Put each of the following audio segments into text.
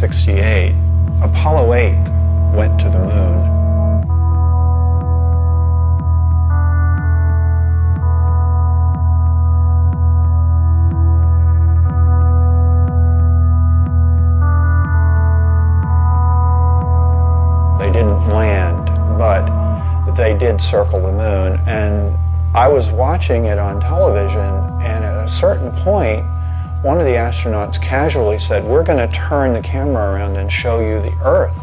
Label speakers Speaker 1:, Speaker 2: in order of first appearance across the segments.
Speaker 1: 1968, Apollo 8 went to the moon. They didn't land, but they did circle the moon. And I was watching it on television, and at a certain point, one of the astronauts casually said, "We're going to turn the camera around and show you the Earth."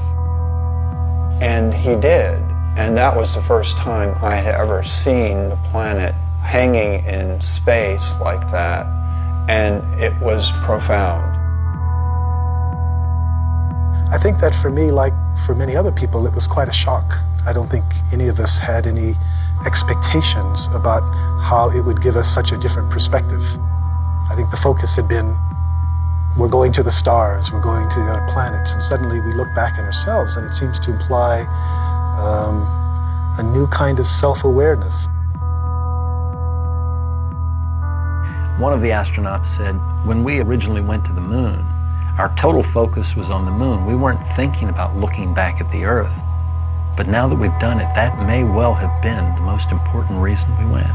Speaker 1: And he did. And that was the first time I had ever seen the planet hanging in space like that. And it was profound.
Speaker 2: I think that for me, like for many other people, it was quite a shock. I don't think any of us had any expectations about how it would give us such a different perspective. I think the focus had been, we're going to the stars, we're going to the other planets, and suddenly we look back at ourselves and it seems to imply a new kind of self-awareness.
Speaker 3: One of the astronauts said, when we originally went to the moon, our total focus was on the moon. We weren't thinking about looking back at the Earth. But now that we've done it, that may well have been the most important reason we went.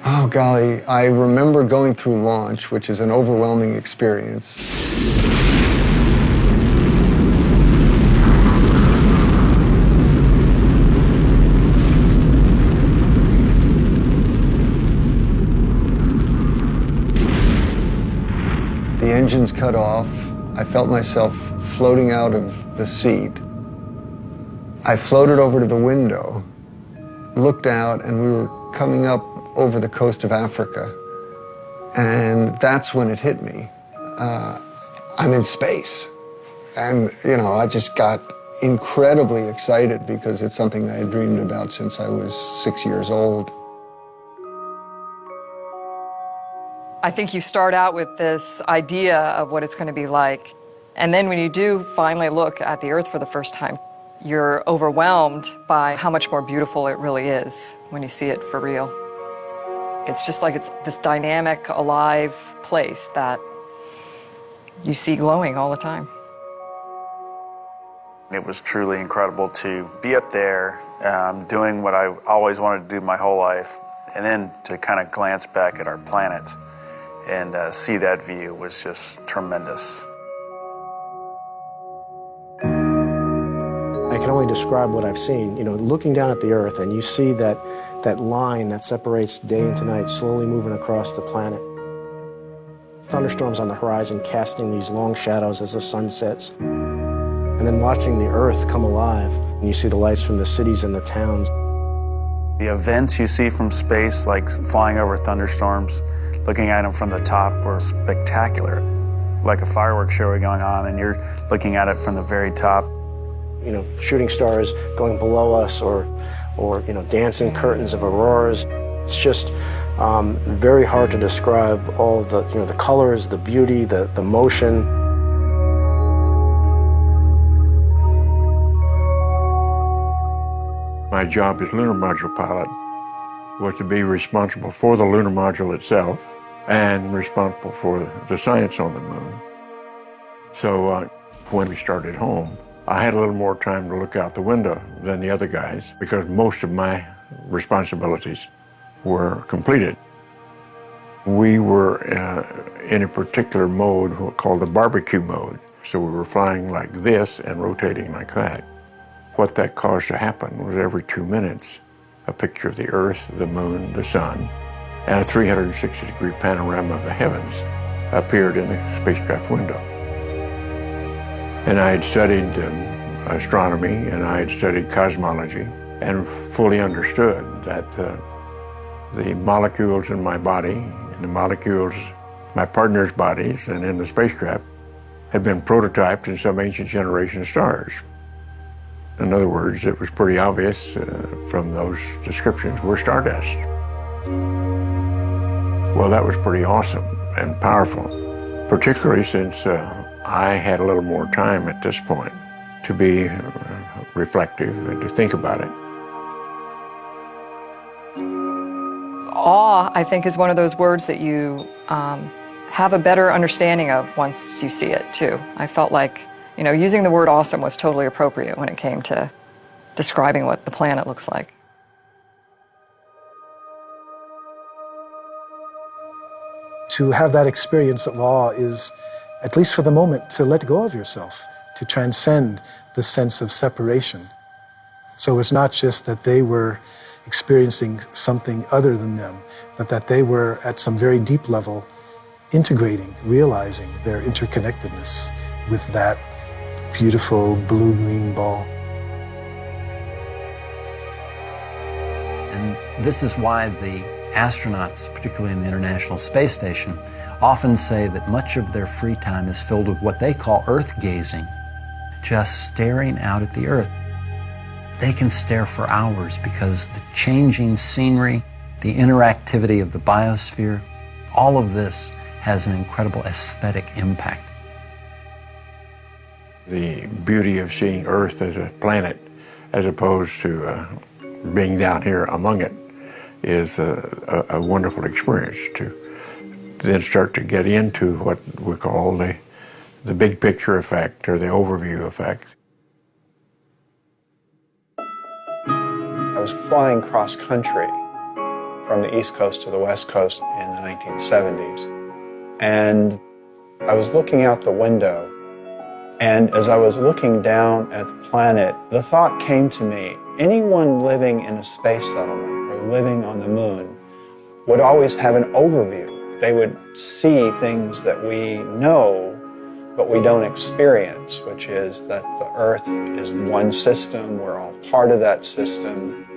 Speaker 4: Oh, golly, I remember going through launch, which is an overwhelming experience. The engines cut off. I felt myself floating out of the seat. I floated over to the window, looked out, and we were coming up over the coast of Africa. And that's when it hit me. I'm in space. And, you know, I just got incredibly excited because it's something I had dreamed about since I was 6 years old.
Speaker 5: I think you start out with this idea of what it's going to be like. And then when you do finally look at the Earth for the first time, you're overwhelmed by how much more beautiful it really is when you see it for real. It's just like it's this dynamic, alive place that you see glowing all the time.
Speaker 6: It was truly incredible to be up there, doing what I always wanted to do my whole life, and then to kind of glance back at our planet and see that view was just tremendous.
Speaker 7: I can only describe what I've seen. You know, looking down at the Earth and you see that line that separates day into night slowly moving across the planet. Thunderstorms on the horizon casting these long shadows as the sun sets. And then watching the Earth come alive. And you see the lights from the cities and the towns.
Speaker 6: The events you see from space, like flying over thunderstorms, looking at them from the top, were spectacular. Like a fireworks show going on and you're looking at it from the very top.
Speaker 7: You know, shooting stars going below us or you know, dancing curtains of auroras. It's just very hard to describe all the, you know, the colors, the beauty, the motion.
Speaker 8: My job as lunar module pilot was to be responsible for the lunar module itself and responsible for the science on the moon. So when we started home, I had a little more time to look out the window than the other guys because most of my responsibilities were completed. We were in a particular mode called the barbecue mode. So we were flying like this and rotating like that. What that caused to happen was every 2 minutes, a picture of the Earth, the moon, the sun, and a 360-degree panorama of the heavens appeared in the spacecraft window. And I had studied astronomy and I had studied cosmology and fully understood that the molecules in my body and the molecules in my partner's bodies and in the spacecraft had been prototyped in some ancient generation of stars. In other words, it was pretty obvious from those descriptions we're stardust. Well, that was pretty awesome and powerful, particularly since I had a little more time at this point to be reflective and to think about it.
Speaker 5: Awe, I think, is one of those words that you have a better understanding of once you see it, too. I felt like, you know, using the word awesome was totally appropriate when it came to describing what the planet looks like.
Speaker 2: To have that experience of awe is, at least for the moment, to let go of yourself, to transcend the sense of separation. So it's not just that they were experiencing something other than them, but that they were at some very deep level integrating, realizing their interconnectedness with that beautiful blue-green ball.
Speaker 3: And this is why the astronauts, particularly in the International Space Station, often say that much of their free time is filled with what they call Earth gazing, just staring out at the Earth. They can stare for hours because the changing scenery, the interactivity of the biosphere, all of this has an incredible aesthetic impact.
Speaker 8: The beauty of seeing Earth as a planet as opposed to being down here among it is a wonderful experience to then start to get into what we call the big picture effect or the overview effect.
Speaker 1: I was flying cross country from the East Coast to the West Coast in the 1970s. And I was looking out the window, and as I was looking down at the planet, the thought came to me, anyone living in a space settlement or living on the moon would always have an overview. They would see things that we know, but we don't experience, which is that the Earth is one system, we're all part of that system,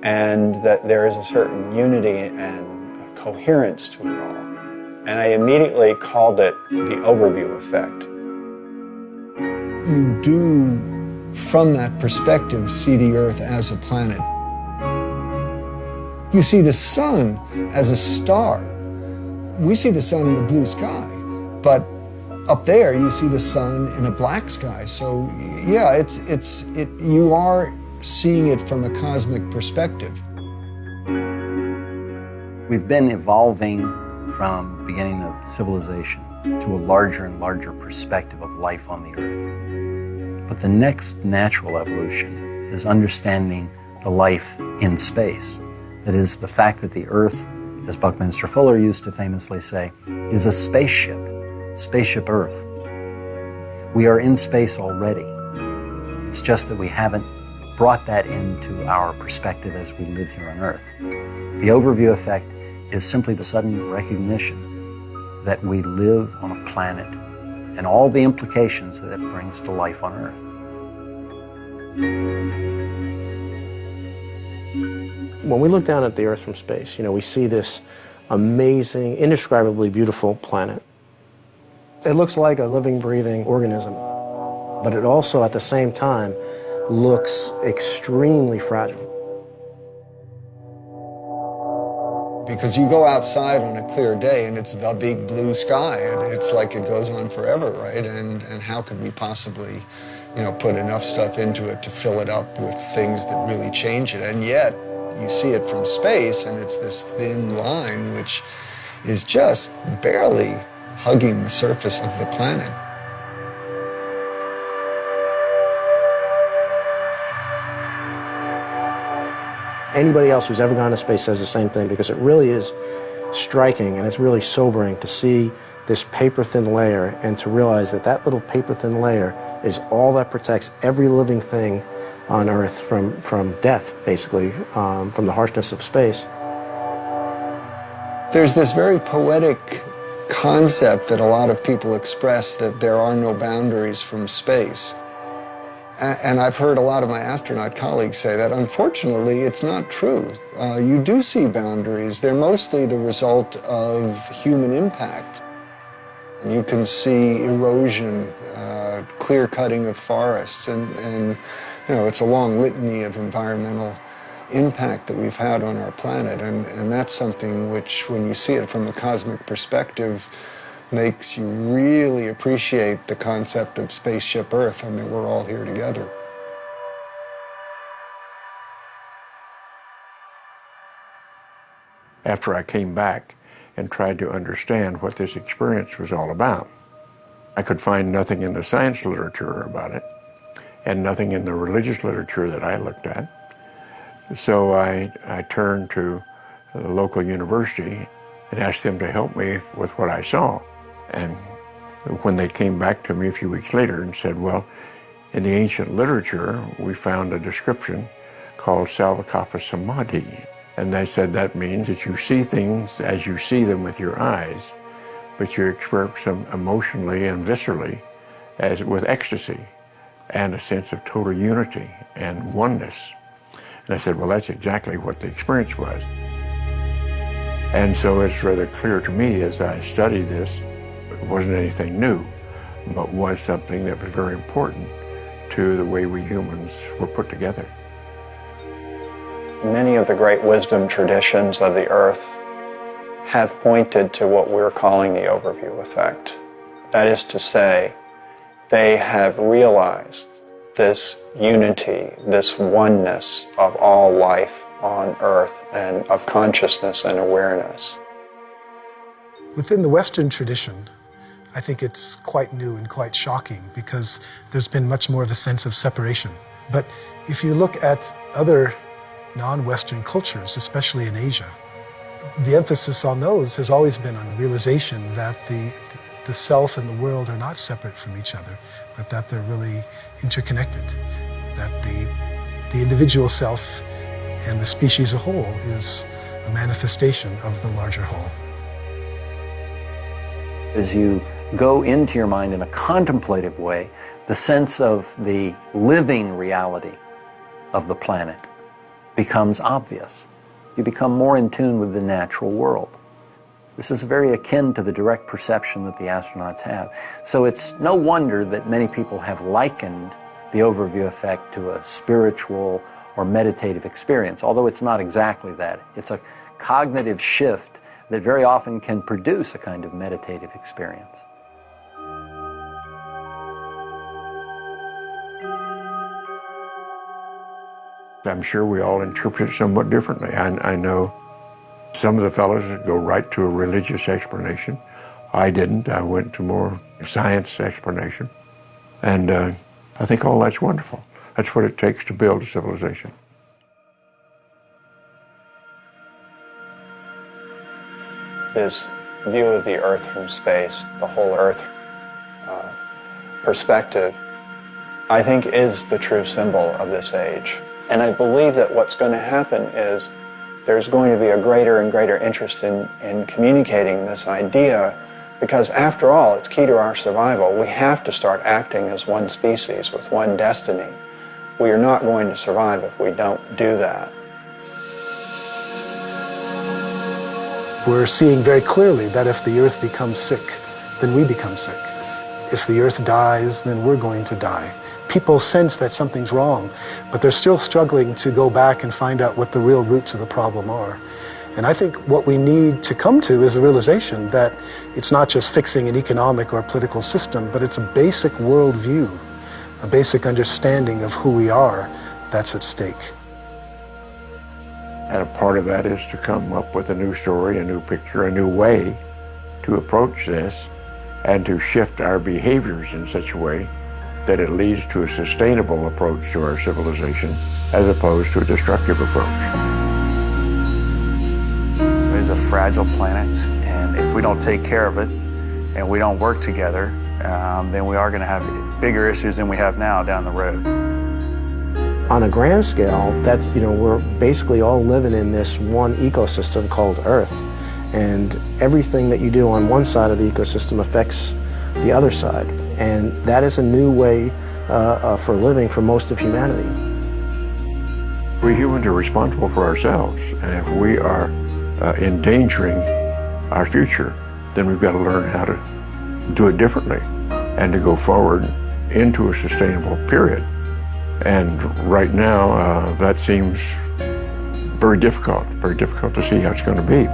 Speaker 1: and that there is a certain unity and a coherence to it all. And I immediately called it the overview effect.
Speaker 4: You do, from that perspective, see the Earth as a planet. You see the sun as a star. We see the sun in the blue sky, but up there you see the sun in a black sky. So yeah, you are seeing it from a cosmic perspective.
Speaker 3: We've been evolving from the beginning of civilization to a larger and larger perspective of life on the Earth. But the next natural evolution is understanding the life in space. That is, the fact that the Earth, as Buckminster Fuller used to famously say, is a spaceship, Spaceship Earth. We are in space already. It's just that we haven't brought that into our perspective as we live here on Earth. The overview effect is simply the sudden recognition that we live on a planet and all the implications that it brings to life on Earth.
Speaker 7: When we look down at the Earth from space, you know, we see this amazing, indescribably beautiful planet. It looks like a living, breathing organism, but it also, at the same time, looks extremely fragile.
Speaker 4: Because you go outside on a clear day and it's the big blue sky and it's like it goes on forever, right? And how could we possibly, you know, put enough stuff into it to fill it up with things that really change it? And yet you see it from space and it's this thin line which is just barely hugging the surface of the planet.
Speaker 7: Anybody else who's ever gone to space says the same thing, because it really is striking and it's really sobering to see this paper-thin layer and to realize that that little paper-thin layer is all that protects every living thing on Earth from death, basically, from the harshness of space.
Speaker 4: There's this very poetic concept that a lot of people express, that there are no boundaries from space. And I've heard a lot of my astronaut colleagues say that. Unfortunately, it's not true. You do see boundaries. They're mostly the result of human impact. You can see erosion, clear cutting of forests, and You know, it's a long litany of environmental impact that we've had on our planet, and that's something which, when you see it from a cosmic perspective, makes you really appreciate the concept of Spaceship Earth and that we're all here together.
Speaker 8: After I came back and tried to understand what this experience was all about, I could find nothing in the science literature about it and nothing in the religious literature that I looked at. So I turned to the local university and asked them to help me with what I saw. And when they came back to me a few weeks later and said, well, in the ancient literature, we found a description called Salvakapa Samadhi. And they said that means that you see things as you see them with your eyes, but you experience them emotionally and viscerally as with ecstasy and a sense of total unity and oneness. And I said, well, that's exactly what the experience was. And so it's rather clear to me as I study this, it wasn't anything new, but was something that was very important to the way we humans were put together.
Speaker 1: Many of the great wisdom traditions of the earth have pointed to what we're calling the overview effect. That is to say, they have realized this unity, this oneness of all life on earth and of consciousness and awareness.
Speaker 2: Within the Western tradition, I think it's quite new and quite shocking because there's been much more of a sense of separation. But if you look at other non-Western cultures, especially in Asia, the emphasis on those has always been on realization that the self and the world are not separate from each other, but that they're really interconnected, that the individual self and the species as a whole is a manifestation of the larger whole.
Speaker 3: As you go into your mind in a contemplative way, the sense of the living reality of the planet becomes obvious. You become more in tune with the natural world. This is very akin to the direct perception that the astronauts have. So it's no wonder that many people have likened the overview effect to a spiritual or meditative experience, although it's not exactly that. It's a cognitive shift that very often can produce a kind of meditative experience.
Speaker 8: I'm sure we all interpret it somewhat differently. I know some of the fellows that go right to a religious explanation. I didn't. I went to more science explanation. And I think all that's wonderful. That's what it takes to build a civilization.
Speaker 1: This view of the Earth from space, the whole Earth perspective, I think is the true symbol of this age. And I believe that what's going to happen is there's going to be a greater and greater interest in communicating this idea, because after all, it's key to our survival. We have to start acting as one species with one destiny. We are not going to survive if we don't do that.
Speaker 2: We're seeing very clearly that if the Earth becomes sick, then we become sick. If the Earth dies, then we're going to die. People sense that something's wrong, but they're still struggling to go back and find out what the real roots of the problem are. And I think what we need to come to is a realization that it's not just fixing an economic or political system, but it's a basic worldview, a basic understanding of who we are that's at stake.
Speaker 8: And a part of that is to come up with a new story, a new picture, a new way to approach this and to shift our behaviors in such a way that it leads to a sustainable approach to our civilization as opposed to a destructive approach.
Speaker 6: It is a fragile planet, and if we don't take care of it and we don't work together, then we are going to have bigger issues than we have now down the road.
Speaker 7: On a grand scale, that's, we're basically all living in this one ecosystem called Earth. And everything that you do on one side of the ecosystem affects the other side. And that is a new way for living for most of humanity.
Speaker 8: We humans are responsible for ourselves, and if we are endangering our future, then we've got to learn how to do it differently and to go forward into a sustainable period. And right now, that seems very difficult to see how it's going to be.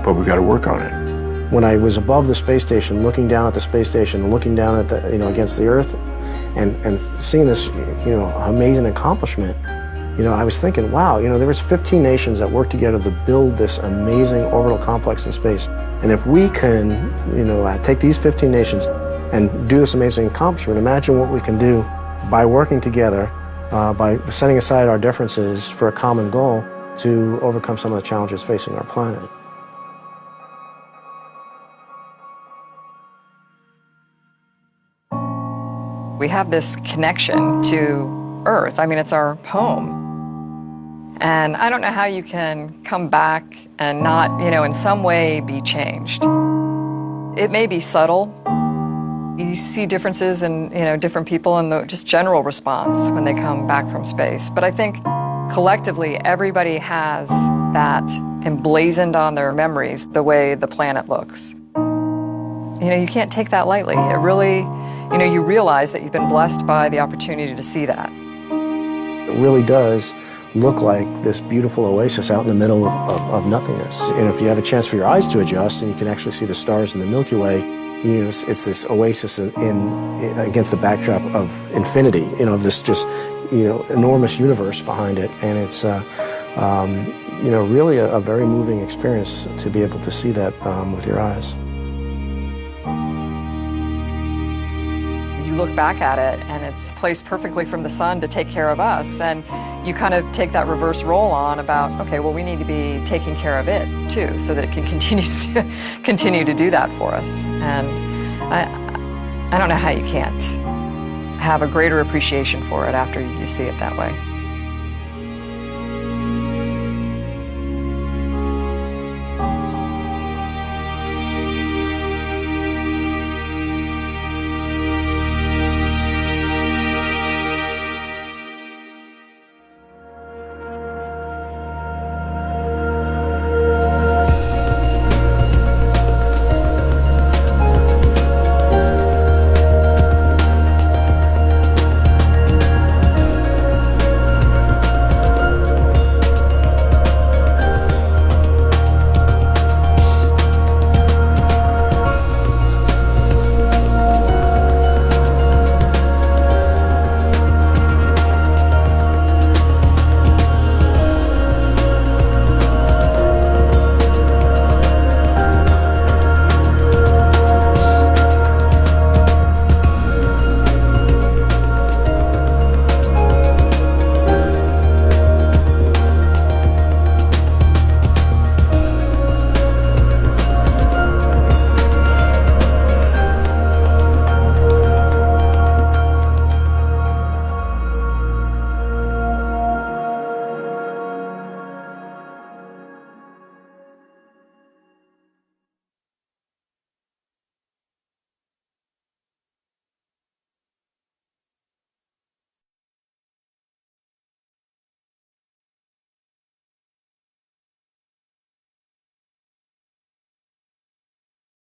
Speaker 8: But we've got to work on it.
Speaker 7: When I was above the space station, looking down at the space station, looking down at the, against the Earth, and seeing this, amazing accomplishment, I was thinking, wow, there was 15 nations that worked together to build this amazing orbital complex in space. And if we can, take these 15 nations and do this amazing accomplishment, imagine what we can do by working together, by setting aside our differences for a common goal to overcome some of the challenges facing our planet.
Speaker 5: We have this connection to Earth. I mean, it's our home. And I don't know how you can come back and not, in some way be changed. It may be subtle. You see differences in, different people and the just general response when they come back from space. But I think collectively, everybody has that emblazoned on their memories, the way the planet looks. You can't take that lightly. It really, you realize that you've been blessed by the opportunity to see that.
Speaker 7: It really does look like this beautiful oasis out in the middle of nothingness. And if you have a chance for your eyes to adjust and you can actually see the stars in the Milky Way, it's this oasis against the backdrop of infinity, of this just, enormous universe behind it. And it's, really a very moving experience to be able to see that with your eyes.
Speaker 5: You look back at it and it's placed perfectly from the sun to take care of us, and you kind of take that reverse role on about, okay, well, we need to be taking care of it too, so that it can continue to do that for us. And I don't know how you can't have a greater appreciation for it after you see it that way.